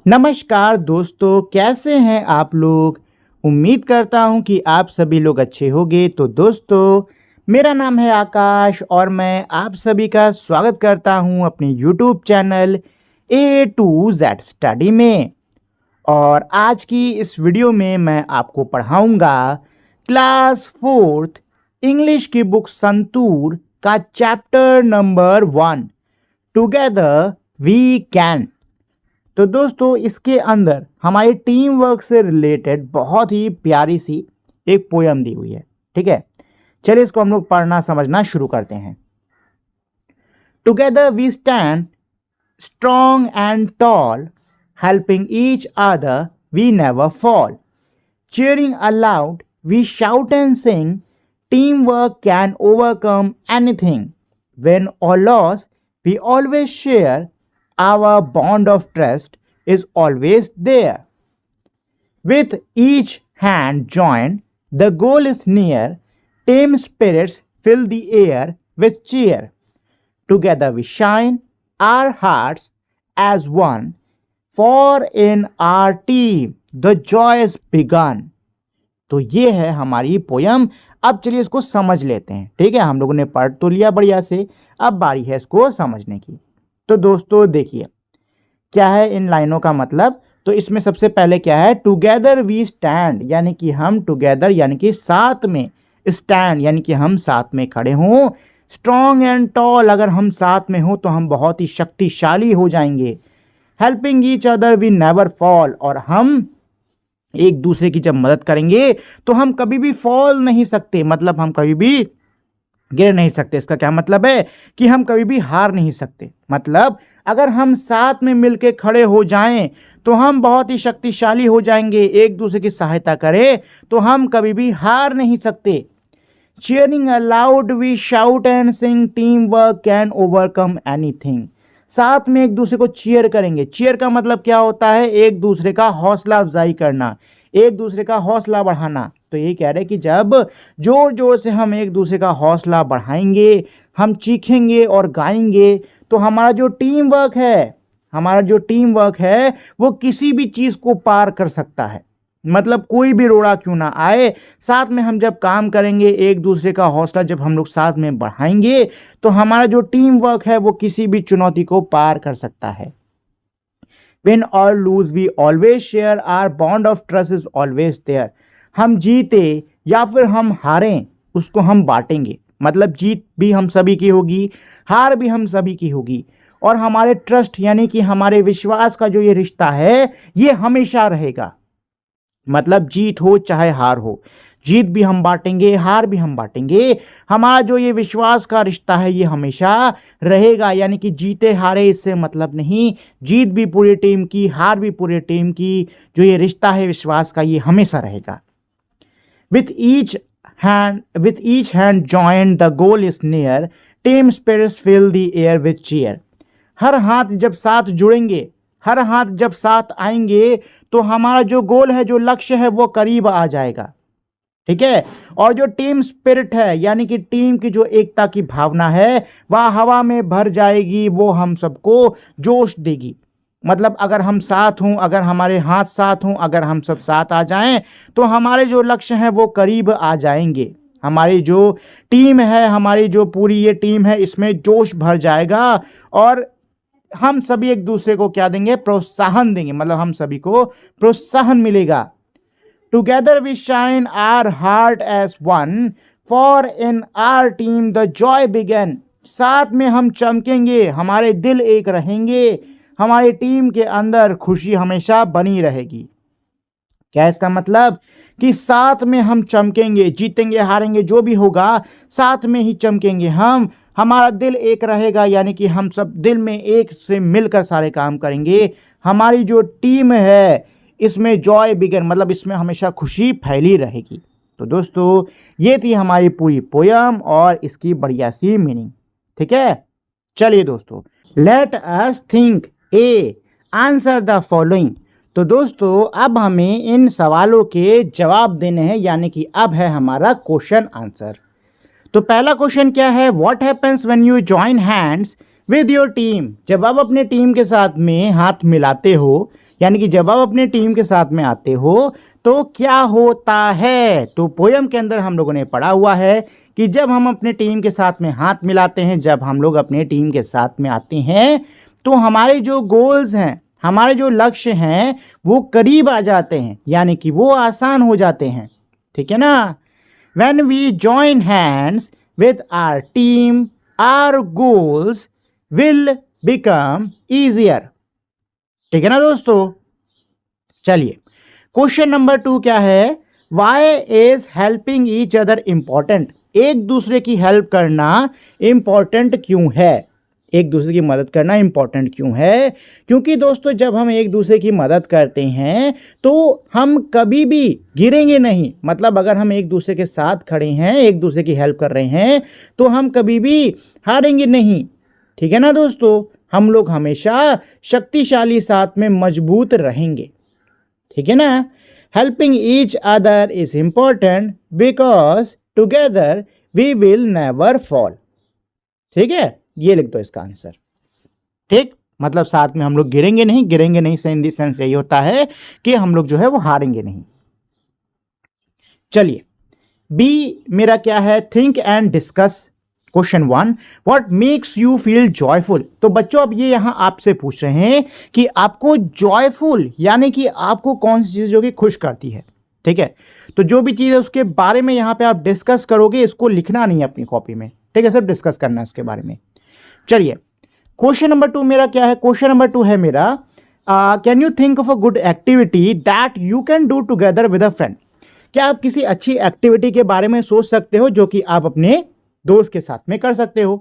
नमस्कार दोस्तों, कैसे हैं आप लोग। उम्मीद करता हूं कि आप सभी लोग अच्छे होंगे। तो दोस्तों, मेरा नाम है आकाश और मैं आप सभी का स्वागत करता हूं अपने YouTube channel A to Z study में। और आज की इस वीडियो में मैं आपको पढ़ाऊंगा क्लास 4th इंग्लिश की बुक संतूर का chapter number 1 together we can. तो दोस्तों, इसके अंदर हमारी टीम वर्क से रिलेटेड बहुत ही प्यारी सी एक पोयम दी हुई है। ठीक है, चलिए इसको हम लोग पढ़ना समझना शुरू करते हैं। Together we stand strong and tall, helping each other we never fall, cheering aloud we shout and sing, teamwork can overcome anything, when all lost we always share, our bond of trust is always there. With each hand joined, the goal is near. Team spirits fill the air with cheer. Together we shine, our hearts as one. For in our team, the joy is begun. तो ये है हमारी poem. अब चलिए इसको समझ लेते हैं। ठीक है, हम लोगों ने पढ़ तो लिया बढ़िया से, अब बारी है इसको समझने की। तो दोस्तों देखिए, क्या है इन लाइनों का मतलब। तो इसमें सबसे पहले क्या है, टुगेदर वी स्टैंड, यानी कि हम टुगेदर यानी कि साथ में, स्टैंड यानी कि हम साथ में खड़े हों, स्ट्रॉन्ग एंड टॉल अगर हम साथ में हो तो हम बहुत ही शक्तिशाली हो जाएंगे, helping each other we never fall, और हम एक दूसरे की जब मदद करेंगे तो हम कभी भी फॉल नहीं सकते, मतलब हम कभी भी गिर नहीं सकते। इसका क्या मतलब है कि हम कभी भी हार नहीं सकते। मतलब अगर हम साथ में मिलके खड़े हो जाएं तो हम बहुत ही शक्तिशाली हो जाएंगे, एक दूसरे की सहायता करें तो हम कभी भी हार नहीं सकते। Cheering aloud we shout and sing, teamwork can overcome anything. साथ में एक दूसरे को चीयर करेंगे। चीयर का मतलब क्या होता है, एक दूसरे का हौसला अफजाई करना, एक दूसरे का हौसला बढ़ाना। तो यही कह रहे हैं कि जब जोर जोर से हम एक दूसरे का हौसला बढ़ाएंगे, हम चीखेंगे और गाएंगे, तो हमारा जो टीम वर्क है वो किसी भी चीज़ को पार कर सकता है। मतलब कोई भी रोड़ा क्यों ना आए, साथ में हम जब काम करेंगे, एक दूसरे का हौसला जब हम लोग साथ में बढ़ाएंगे तो हमारा जो टीम वर्क है वो किसी भी चुनौती को पार कर सकता है। Win or lose we always share, our bond of trust is always there. हम जीते या फिर हम हारें उसको हम बांटेंगे। मतलब जीत भी हम सभी की होगी, हार भी हम सभी की होगी, और हमारे ट्रस्ट यानी कि हमारे विश्वास का जो ये रिश्ता है ये हमेशा रहेगा। मतलब जीत हो चाहे हार हो, जीत भी हम बांटेंगे, हार भी हम बांटेंगे। हमारा जो ये विश्वास का रिश्ता है ये हमेशा रहेगा। यानी कि जीते हारे इससे मतलब नहीं, जीत भी पूरी टीम की, हार भी पूरी टीम की। जो ये रिश्ता है विश्वास का ये हमेशा रहेगा। With each hand joined, the goal is near. Team spirits fill the air with cheer. हर हाथ जब साथ जुड़ेंगे, हर हाथ जब साथ आएंगे तो हमारा जो गोल है, जो लक्ष्य है वो करीब आ जाएगा। ठीक है, और जो टीम स्पिरिट है यानी कि टीम की जो एकता की भावना है वह हवा में भर जाएगी, वो हम सबको जोश देगी। मतलब अगर हम साथ हों, अगर हमारे हाथ साथ हों, अगर हम सब साथ आ जाएं तो हमारे जो लक्ष्य हैं वो करीब आ जाएंगे। हमारी जो टीम है, हमारी जो पूरी ये टीम है, इसमें जोश भर जाएगा और हम सभी एक दूसरे को क्या देंगे, प्रोत्साहन देंगे। मतलब हम सभी को प्रोत्साहन मिलेगा। Together we shine, our heart as one, for in our team the joy began. साथ में हम चमकेंगे, हमारे दिल एक रहेंगे, हमारी टीम के अंदर खुशी हमेशा बनी रहेगी। क्या इसका मतलब कि साथ में हम चमकेंगे, जीतेंगे हारेंगे जो भी होगा साथ में ही चमकेंगे हम, हमारा दिल एक रहेगा, यानी कि हम सब दिल में एक से मिलकर सारे काम करेंगे। हमारी जो टीम है इसमें जॉय बिगन, मतलब इसमें हमेशा खुशी फैली रहेगी। तो दोस्तों, ये थी हमारी पूरी पोयम और इसकी बढ़िया सी मीनिंग। ठीक है, चलिए दोस्तों, let us think A answer the following. तो दोस्तों, अब हमें इन सवालों के जवाब देने हैं, यानी कि अब है हमारा क्वेश्चन आंसर। तो पहला क्वेश्चन क्या है, what happens when you join hands with your team. जब आप अपने टीम के साथ में हाथ मिलाते हो यानी कि जब आप अपने टीम के साथ में आते हो तो क्या होता है। तो पोयम के अंदर हम लोगों ने पढ़ा हुआ है कि जब हम अपने टीम के साथ में हाथ मिलाते हैं, जब हम लोग अपने टीम के साथ में आते हैं तो हमारे जो गोल्स हैं, हमारे जो लक्ष्य हैं वो करीब आ जाते हैं, यानी कि वो आसान हो जाते हैं। ठीक है ना। When we join hands with our team, our goals will become easier। ठीक है ना दोस्तों। चलिए क्वेश्चन नंबर 2 क्या है, why is helping each other important. एक दूसरे की हेल्प करना इंपॉर्टेंट क्यों है, एक दूसरे की मदद करना इंपॉर्टेंट क्यों है। क्योंकि दोस्तों जब हम एक दूसरे की मदद करते हैं तो हम कभी भी गिरेंगे नहीं। मतलब अगर हम एक दूसरे के साथ खड़े हैं, एक दूसरे की हेल्प कर रहे हैं तो हम कभी भी हारेंगे नहीं। ठीक है ना दोस्तों, हम लोग हमेशा शक्तिशाली साथ में मजबूत रहेंगे। ठीक है ना। Helping each other is important because together we will never fall. ठीक है, ये लिख दो इसका आंसर। ठीक, मतलब साथ में हम लोग गिरेंगे नहीं से इन दी सेंस यही होता है कि हम लोग जो है वो हारेंगे नहीं। चलिए बी मेरा क्या है, think and discuss. Question 1, what makes you feel joyful. तो बच्चों अब ये यहां आपसे पूछ रहे हैं कि आपको जॉयफुल यानी कि आपको कौन सी चीज जो कि खुश करती है। ठीक है, तो जो भी चीज है उसके बारे में यहां पे आप डिस्कस करोगे, इसको लिखना नहीं है अपनी कॉपी में। ठीक है, सिर्फ डिस्कस करना है इसके बारे में। चलिए क्वेश्चन नंबर 2 मेरा क्या है, क्वेश्चन नंबर 2 है मेरा, can you think of a good activity that you can do together with a friend. क्या आप किसी अच्छी एक्टिविटी के बारे में सोच सकते हो जो कि आप अपने दोस्त के साथ में कर सकते हो।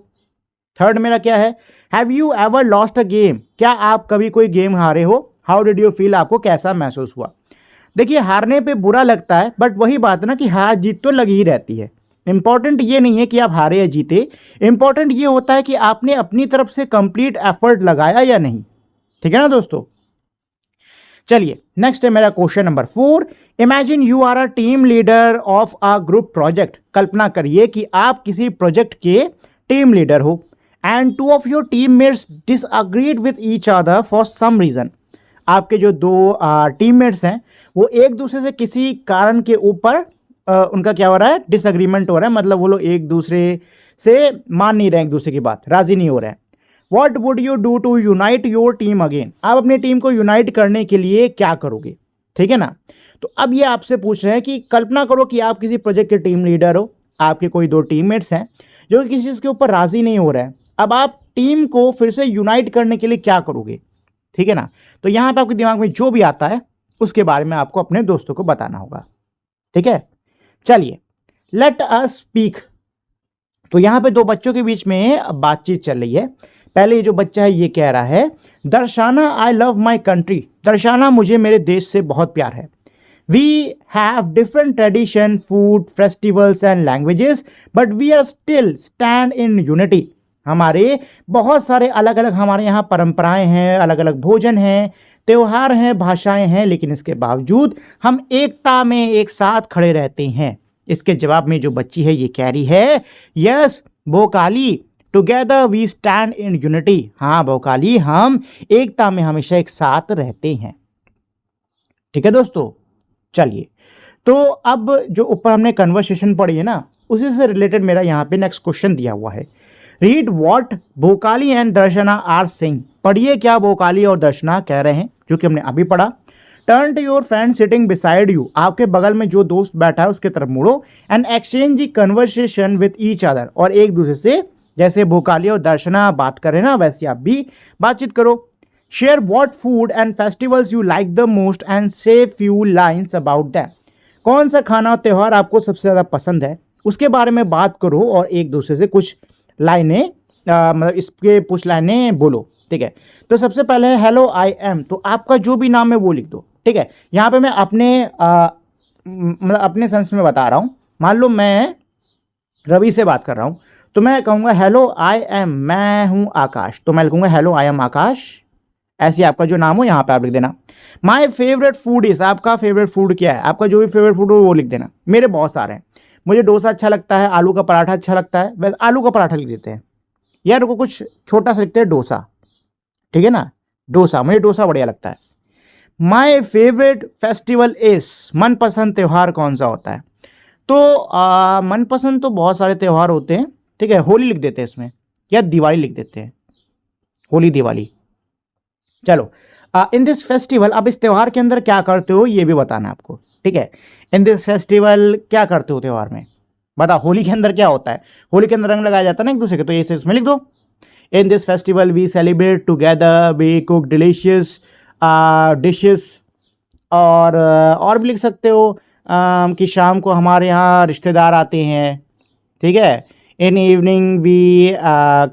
थर्ड मेरा क्या है, have you ever lost a game. क्या आप कभी कोई गेम हारे हो, हाउ डिड यू फील, आपको कैसा महसूस हुआ। देखिए हारने पे बुरा लगता है, बट वही बात है ना कि हार जीत तो लगी ही रहती है। इंपॉर्टेंट ये नहीं है कि आप हारे या जीते, इंपॉर्टेंट ये होता है कि आपने अपनी तरफ से कंप्लीट एफर्ट लगाया या नहीं। ठीक है ना दोस्तों। चलिए नेक्स्ट है मेरा question number 4, imagine you are a team leader of a group project. कल्पना करिए कि आप किसी प्रोजेक्ट के टीम लीडर हो and 2 of your teammates disagreed with each other for some reason. आपके जो 2 टीममेट्स हैं वो एक दूसरे से किसी कारण के ऊपर उनका क्या हो रहा है, डिसएग्रीमेंट हो रहा है। मतलब वो लोग एक दूसरे से मान नहीं रहे, एक दूसरे की बात राजी नहीं हो रहे हैं। What would you do to unite your team again? आप अपनी टीम को यूनाइट करने के लिए क्या करोगे। ठीक है ना। तो अब ये आपसे पूछ रहे हैं कि कल्पना करो कि आप किसी प्रोजेक्ट के टीम लीडर हो, आपके कोई 2 टीममेट्स हैं जो कि किसी चीज़ के ऊपर राजी नहीं हो रहे हैं। अब आप टीम को फिर से यूनाइट करने के लिए क्या करोगे। ठीक है ना। तो यहाँ पे आपके दिमाग में जो भी आता है उसके बारे में आपको अपने दोस्तों को बताना होगा। ठीक है, चलिए लेट अस स्पीक। तो यहाँ पे 2 बच्चों के बीच में बातचीत चल रही है। पहले ये जो बच्चा है ये कह रहा है, दर्शाना आई लव माई कंट्री। दर्शाना मुझे मेरे देश से बहुत प्यार है। We have different tradition, food, festivals and languages but we are still stand in unity. हमारे बहुत सारे अलग अलग हमारे यहाँ परंपराएं हैं, अलग अलग भोजन हैं, त्योहार हैं, भाषाएं हैं, लेकिन इसके बावजूद हम एकता में एक साथ खड़े रहते हैं। इसके जवाब में जो बच्ची है ये कह रही है, yes Bhokali together we stand in unity. हाँ भोकाली, हम एकता में हमेशा एक साथ रहते हैं। ठीक है दोस्तों। चलिए तो अब जो ऊपर हमने कन्वर्सेशन पढ़ी है ना, उसी से रिलेटेड मेरा यहाँ पे नेक्स्ट क्वेश्चन दिया हुआ है, read what Bhokali and Darshana are saying. पढ़िए क्या भोकाली और दर्शना कह रहे हैं, जो कि हमने अभी पढ़ा। Turn to your friend sitting beside you. आपके बगल में जो दोस्त बैठा है उसके तरफ मुड़ो and exchange the conversation with each other. और एक दूसरे से जैसे भोकाली और दर्शना बात करें ना वैसे आप भी बातचीत करो। Share what food and festivals you like the most and से फ्यू लाइन्स अबाउट दैम। कौन सा खाना और त्यौहार आपको सबसे ज़्यादा पसंद है उसके बारे में बात करो और एक दूसरे से कुछ लाइनें मतलब इसके कुछ लाइनें बोलो। ठीक है, तो सबसे पहले है हेलो आई एम। तो आपका जो भी नाम है वो लिख दो। ठीक है, यहाँ पे मैं अपने मतलब अपने सेंस में बता रहा हूँ। मान लो मैं रवि से बात कर रहा हूँ तो मैं कहूँगा हेलो आई एम, मैं हूँ आकाश, तो मैं लिखूँगा हेलो आई एम आकाश। ऐसे आपका जो नाम हो यहाँ पे आप लिख देना। माय फेवरेट फूड इज, आपका फेवरेट फूड क्या है, आपका जो भी फेवरेट फूड हो वो लिख देना। मेरे बहुत सारे हैं, मुझे डोसा अच्छा लगता है, आलू का पराठा अच्छा लगता है, बस आलू का पराठा लिख देते हैं यार, को कुछ छोटा सा लिखते हैं डोसा। ठीक है ना, डोसा, मुझे डोसा बढ़िया लगता है। माई फेवरेट फेस्टिवल इज, मनपसंद त्यौहार कौन सा होता है? तो मनपसंद तो बहुत सारे त्यौहार होते हैं, ठीक है। होली लिख देते हैं इसमें, या दिवाली लिख देते हैं, होली दिवाली। चलो, इन दिस फेस्टिवल, अब इस त्यौहार के अंदर क्या करते हो ये भी बताना आपको, ठीक है। इन दिस फेस्टिवल क्या करते हो त्यौहार में, बताओ। होली के अंदर क्या होता है? होली के अंदर रंग लगाया जाता है ना एक दूसरे के, तो ये इसमें लिख दो। In this festival we celebrate together, we cook delicious dishes, और भी लिख सकते हो कि शाम को हमारे यहाँ रिश्तेदार आते हैं, ठीक है। In evening we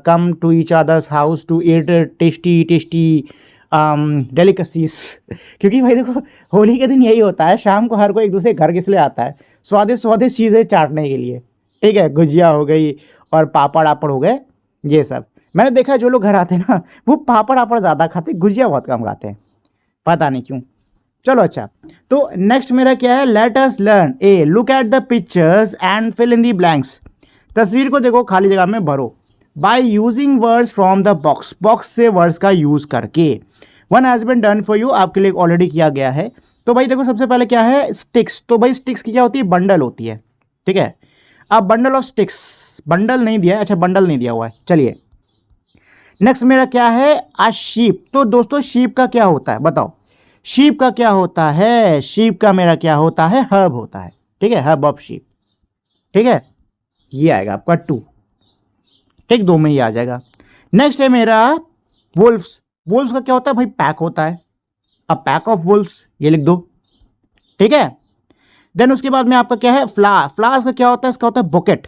come to each others house to eat tasty delicacies. क्योंकि भाई देखो, होली के दिन यही होता है, शाम को हर कोई एक दूसरे घर किस लिए आता है? स्वादिष्ट स्वादिष्ट चीज़ें चाटने के लिए, ठीक है। गुजिया हो गई और पापड़ आपड़ हो गए, ये सब। मैंने देखा है जो लोग घर आते हैं ना, वो पापड़ आपड़ ज़्यादा खाते, गुजिया बहुत कम खाते हैं, पता नहीं क्यों। चलो अच्छा, तो नेक्स्ट मेरा क्या है? Let us learn a, look at the pictures and fill in the blanks. तस्वीर को देखो, खाली जगह में भरो। By using words from the box, box से वर्ड्स का यूज करके। One has been done for you, आपके लिए ऑलरेडी किया गया है। तो भाई देखो, सबसे पहले क्या है? स्टिक्स। तो भाई स्टिक्स की क्या होती है? बंडल होती है, ठीक है। अब बंडल ऑफ स्टिक्स, बंडल नहीं दिया है, अच्छा बंडल नहीं दिया हुआ है, चलिए। नेक्स्ट मेरा क्या है? आ शीप। तो दोस्तों शीप का क्या होता है बताओ? शीप का क्या होता है? शीप का मेरा क्या होता है? हर्ब होता है, ठीक है, हर्ब ऑफ शीप, ठीक है। ये आएगा आपका 2, ठीक, 2 में ही आ जाएगा। नेक्स्ट है मेरा वुल्फ्स। वुल्फ्स का क्या होता है भाई? पैक होता है। अब पैक ऑफ वुल्फ्स ये लिख दो, ठीक है। देन उसके बाद में आपका क्या है? फ्लावर। फ्लावर्स का क्या होता है? इसका होता है बुकेट।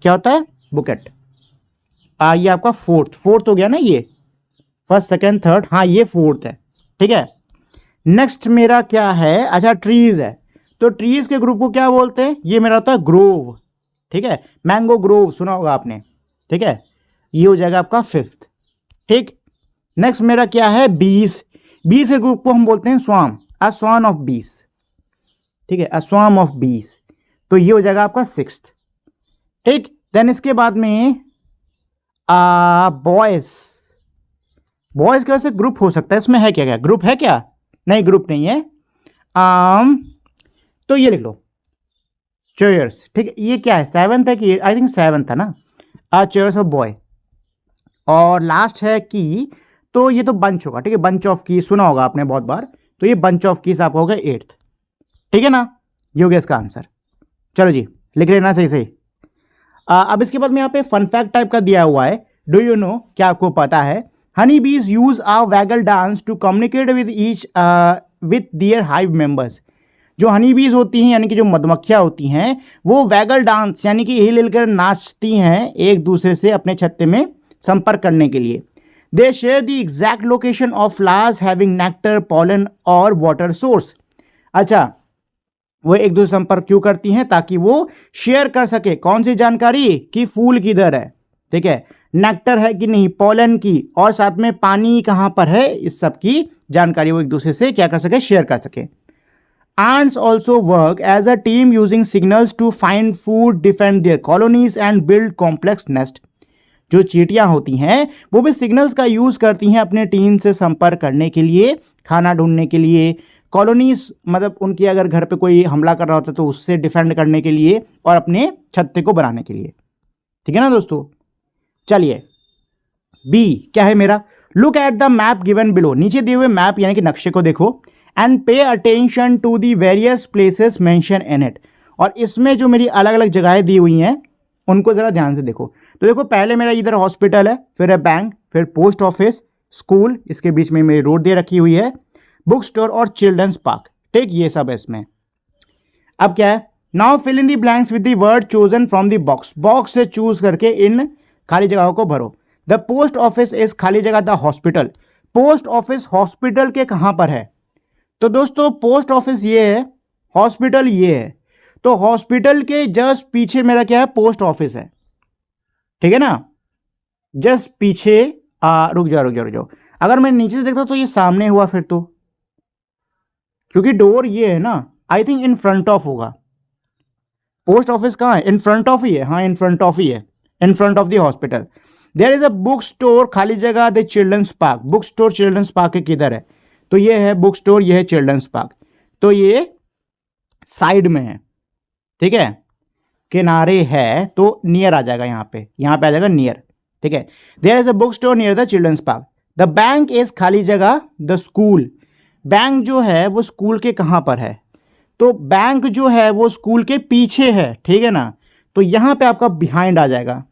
क्या होता है? बुकेट। ये आपका फोर्थ हो गया ना, ये फर्स्ट सेकंड थर्ड, हाँ ये फोर्थ है, ठीक है। नेक्स्ट मेरा क्या है? अच्छा ट्रीज है। तो ट्रीज के ग्रुप को क्या बोलते हैं? ये मेरा होता है ग्रोव, ठीक है। मैंगो ग्रोव सुना होगा आपने, ठीक है। ये हो जाएगा आपका 5th, ठीक। नेक्स्ट मेरा क्या है? बीस। बीस के ग्रुप को हम बोलते हैं स्वाम, अ स्वान ऑफ बीस, ठीक है, अ स्वाम ऑफ बीस। तो ये हो जाएगा आपका 6th, ठीक। देन इसके बाद में बॉयज। बॉयज का वैसे ग्रुप हो सकता है, इसमें है क्या? क्या ग्रुप है क्या? नहीं, ग्रुप नहीं है। तो ये लिख लो चेयर्स, ठीक है। ये क्या है? 7th है कि? आई थिंक 7th था ना। Chairs of boy. और लास्ट है की, तो ये तो बंच होगा, ठीक है। बंच ऑफ की सुना होगा आपने बहुत बार, तो ये बंच ऑफ कीज आपका होगा 8th, ठीक है ना। ये हो गया इसका आंसर। चलो जी, लिख लेना सही सही। अब इसके बाद में यहाँ पे फन फैक्ट टाइप का दिया हुआ है। डू यू नो, क्या आपको पता है? Honey bees use a waggle dance to communicate with each with their hive members. जो हनी बीज होती हैं, यानी कि जो मधुमक्खियाँ होती हैं, वो वैगल डांस यानी कि हिल हिल कर नाचती हैं एक दूसरे से अपने छत्ते में संपर्क करने के लिए। They share the exact location of flowers having nectar, pollen और वाटर सोर्स। अच्छा, वो एक दूसरे संपर्क क्यों करती हैं? ताकि वो शेयर कर सके कौन सी जानकारी? कि फूल किधर है, ठीक है, नेक्टर है कि नहीं, पॉलन की, और साथ में पानी कहाँ पर है, इस सब की जानकारी वो एक दूसरे से क्या कर सके? शेयर कर सके। Ants also work as a team using signals to find food, defend their colonies and build complex nest. जो चींटियां होती हैं वो भी सिग्नल्स का यूज करती हैं अपने टीम से संपर्क करने के लिए, खाना ढूंढने के लिए, कॉलोनीज मतलब उनकी अगर घर पे कोई हमला कर रहा होता है तो उससे डिफेंड करने के लिए, और अपने छत्ते को बनाने के लिए, ठीक है ना दोस्तों। चलिए बी क्या है मेरा? Look at the map given below. नीचे दिए हुए मैप यानी कि नक्शे को देखो, and pay attention to the various places mention in it. और इसमें जो मेरी अलग अलग जगहें दी हुई हैं उनको ज़रा ध्यान से देखो। तो देखो, पहले मेरा इधर हॉस्पिटल है, फिर है बैंक, फिर पोस्ट ऑफिस, स्कूल, इसके बीच में मेरी रोड दे रखी हुई है, बुक स्टोर और चिल्ड्रंस पार्क, ठीक, ये सब है इसमें। अब क्या है? Now fill in the blanks with the word chosen from the box. Box से चूज करके इन खाली जगहों को भरो। द पोस्ट ऑफिस इज खाली जगह the hospital. Post office hospital के कहां पर है? तो दोस्तों पोस्ट ऑफिस ये है, हॉस्पिटल ये है, तो हॉस्पिटल के जस्ट पीछे मेरा क्या है? पोस्ट ऑफिस है, ठीक है ना। जस्ट पीछे रुक जाओ। अगर मैं नीचे से देखता तो ये सामने हुआ फिर तो, क्योंकि डोर ये है ना, I think in front of होगा। पोस्ट ऑफिस कहाँ है? इन फ्रंट ऑफ ही है, हाँ इन फ्रंट ऑफ ही है, in front of the hospital. There is a book store खाली जगह the children's park. Book store children's park के किधर है? तो ये है बुक स्टोर, ये है चिल्ड्रंस पार्क, तो ये साइड में है, ठीक है, किनारे है तो नियर आ जाएगा, यहाँ पे आ जाएगा नियर, ठीक है। There is a book store near the children's park. The bank is खाली जगह द स्कूल। बैंक जो है वो स्कूल के कहाँ पर है, तो बैंक जो है वो स्कूल के पीछे है, ठीक है ना, तो यहाँ पे आपका बिहाइंड आ जाएगा,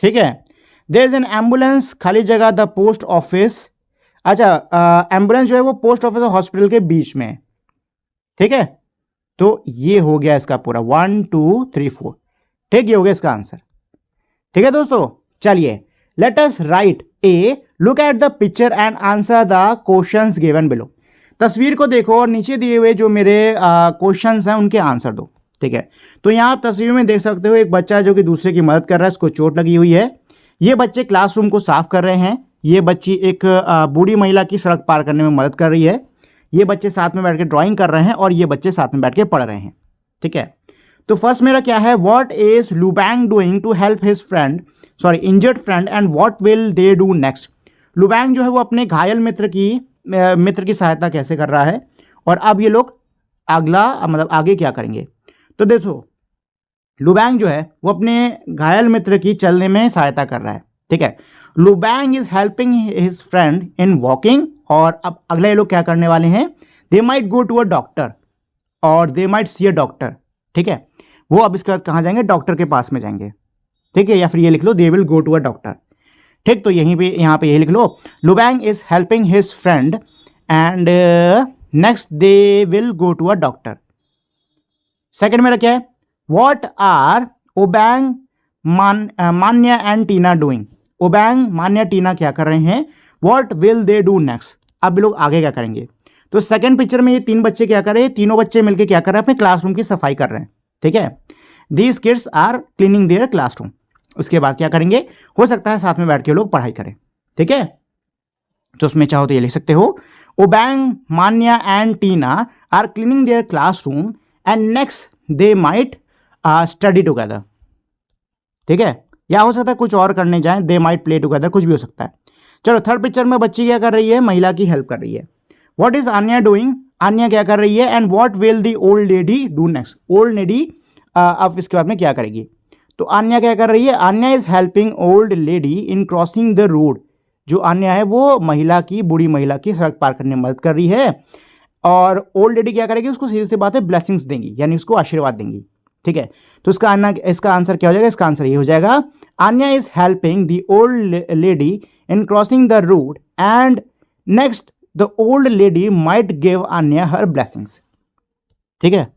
ठीक है। देयर इज एन एम्बुलेंस, खाली जगह द पोस्ट ऑफिस। अच्छा, एम्बुलेंस जो है वो पोस्ट ऑफिस और हॉस्पिटल के बीच में है, ठीक है। तो ये हो गया इसका पूरा 1 2 3 4, ठीक, ये हो गया इसका आंसर, ठीक है दोस्तों। चलिए, let us right A, look at the picture and answer the questions given below. तस्वीर को देखो और नीचे दिए हुए जो मेरे क्वेश्चंस हैं उनके आंसर दो, ठीक है। तो यहाँ आप तस्वीर में देख सकते हो एक बच्चा जो कि दूसरे की मदद कर रहा है, इसको चोट लगी हुई है। ये बच्चे क्लासरूम को साफ कर रहे हैं। ये बच्ची एक बूढ़ी महिला की सड़क पार करने में मदद कर रही है। ये बच्चे साथ में बैठ के ड्राइंग कर रहे हैं और ये बच्चे साथ में बैठ के पढ़ रहे हैं, ठीक है। तो फर्स्ट मेरा क्या है, what is Lubang doing to help his friend, sorry injured friend, and what will they do next. Lubang जो है वो अपने घायल मित्र की सहायता कैसे कर रहा है, और अब ये लोग अगला मतलब आगे क्या करेंगे। तो देखो, लुबैंग जो है वो अपने घायल मित्र की चलने में सहायता कर रहा है, ठीक है। Lubang is helping his friend in walking, और अब अगले ये लोग क्या करने वाले हैं, they might go to a doctor और they might see a doctor, ठीक है। वो अब इसके बाद कहाँ जाएंगे, डॉक्टर के पास में जाएंगे, ठीक है, या फिर ये लिख लो they will go to a doctor, ठीक। तो यहीं पे यहाँ पे यही लिख लो, Lubang is helping his friend and next they will go to a doctor. Second मेरा क्या है, what are Obang, Manya and Tina doing. Obang, Manya, Tina क्या कर रहे हैं, what will they do next, अब लोग आगे क्या करेंगे। तो सेकंड पिक्चर में ये तीन बच्चे क्या कर रहे हैं, तीनों बच्चे मिलकर क्या कर रहे हैं, अपने क्लासरूम की सफाई कर रहे हैं, ठीक है। These kids are cleaning their classroom. उसके बाद क्या करेंगे, हो सकता है साथ में बैठ के लोग पढ़ाई करें, ठीक है। तो उसमें चाहो तो ये लिख सकते हो, Obang, Manya and Tina are cleaning their classroom and next they might study together, ठीक है। या हो सकता है कुछ और करने जाएं, दे माइट प्ले टुगेदर, कुछ भी हो सकता है। चलो, थर्ड पिक्चर में बच्ची क्या कर रही है, महिला की हेल्प कर रही है। What is Anya doing, Anya क्या कर रही है, and what will the old lady do next. Old lady अब इसके बाद में क्या करेगी, तो आन्या क्या कर रही है, Anya is helping old lady in crossing the road. जो आन्या है वो बूढ़ी महिला की सड़क पार करने में मदद कर रही है, और ओल्ड लेडी क्या करेगी, उसको सीधी सी बात है ब्लेसिंग्स देंगी, यानी उसको आशीर्वाद देंगी, ठीक है। तो इसका आंसर क्या हो जाएगा, इसका आंसर ये हो जाएगा, Anya is helping the old lady in crossing the road and next the old lady might give Anya her blessings, ठीक है।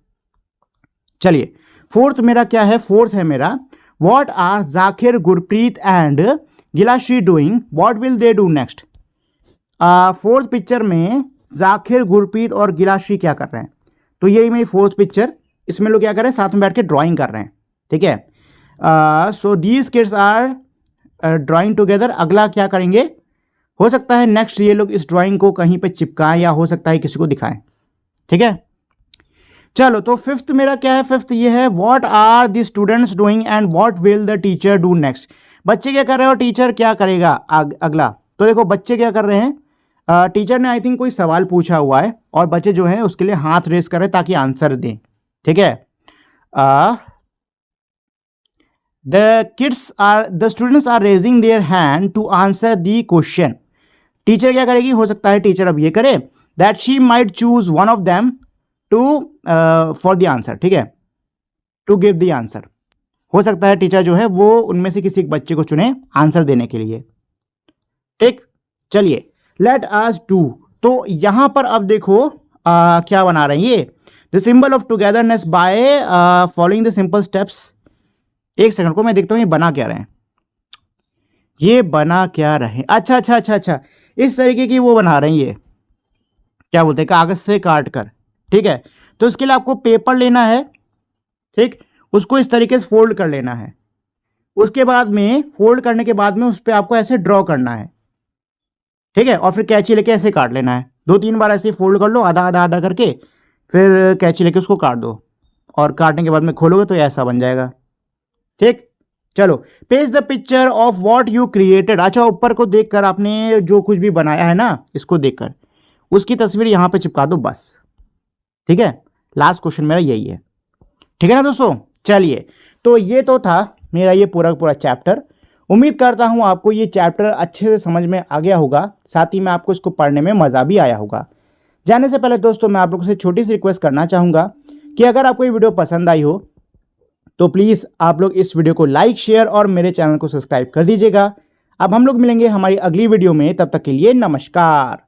चलिए, फोर्थ मेरा क्या है, फोर्थ है मेरा, what are Zakir, Gurpreet and Gilashi doing, what will they do next. Fourth picture में जाकिर, गुरप्रीत और गिलाशी क्या कर रहे हैं, तो यही मेरी फोर्थ पिक्चर, इसमें लोग क्या कर रहे हैं, साथ में बैठ के ड्राइंग कर रहे हैं, ठीक है। So these kids are drawing together. अगला क्या करेंगे, हो सकता है नेक्स्ट ये लोग इस ड्राइंग को कहीं पे चिपकाएं, या हो सकता है किसी को दिखाएं, ठीक है। चलो, तो फिफ्थ मेरा क्या है, फिफ्थ ये है, what are the students doing and what will the teacher do next. बच्चे क्या कर रहे हैं और टीचर क्या करेगा अगला। तो देखो, बच्चे क्या कर रहे हैं, टीचर ने आई थिंक कोई सवाल पूछा हुआ है और बच्चे जो हैं उसके लिए हाथ रेस कर रहे हैं ताकि आंसर दें, ठीक है। The students are raising their hand to answer the question. Teacher क्या करेगी, हो सकता है टीचर अब ये करे, that she might choose one of them to for the answer, ठीक है, टू गिव द आंसर। हो सकता है टीचर जो है वो उनमें से किसी एक बच्चे को चुने आंसर देने के लिए, ठीक। चलिए, लेट अस डू। तो यहां पर अब देखो क्या बना रहे हैं ये, the symbol of togetherness by following the simple steps. एक सेकंड को मैं देखता हूँ ये बना क्या रहे हैं, ये बना क्या रहे, अच्छा अच्छा अच्छा अच्छा, इस तरीके की वो बना रहे हैं, ये क्या बोलते हैं, कागज से काट कर, ठीक है। तो इसके लिए आपको पेपर लेना है, ठीक, उसको इस तरीके से फोल्ड कर लेना है। उसके बाद में फोल्ड करने के बाद में उस पर आपको ऐसे ड्रॉ करना है, ठीक है, और फिर कैंची लेके ऐसे काट लेना है। 2-3 बार ऐसे फोल्ड कर लो, आधा आधा आधा करके, फिर कैंची लेके उसको काट दो, और काटने के बाद में खोलोगे तो ऐसा बन जाएगा, ठीक। चलो, page the picture of what you created. अच्छा, ऊपर को देखकर आपने जो कुछ भी बनाया है ना, इसको देखकर उसकी तस्वीर यहाँ पे चिपका दो बस। ठीक है, लास्ट क्वेश्चन मेरा यही है। ठीक है ना दोस्तों, चलिए तो ये तो था मेरा ये पूरा पूरा चैप्टर। उम्मीद करता हूँ आपको ये चैप्टर अच्छे से समझ में आ गया होगा, साथ ही में आपको इसको पढ़ने में मज़ा भी आया होगा। जाने से पहले दोस्तों मैं आप लोगों से छोटी सी रिक्वेस्ट करना चाहूँगा कि अगर आपको ये वीडियो पसंद आई हो तो प्लीज़ आप लोग इस वीडियो को लाइक, शेयर और मेरे चैनल को सब्सक्राइब कर दीजिएगा। अब हम लोग मिलेंगे हमारी अगली वीडियो में, तब तक के लिए नमस्कार।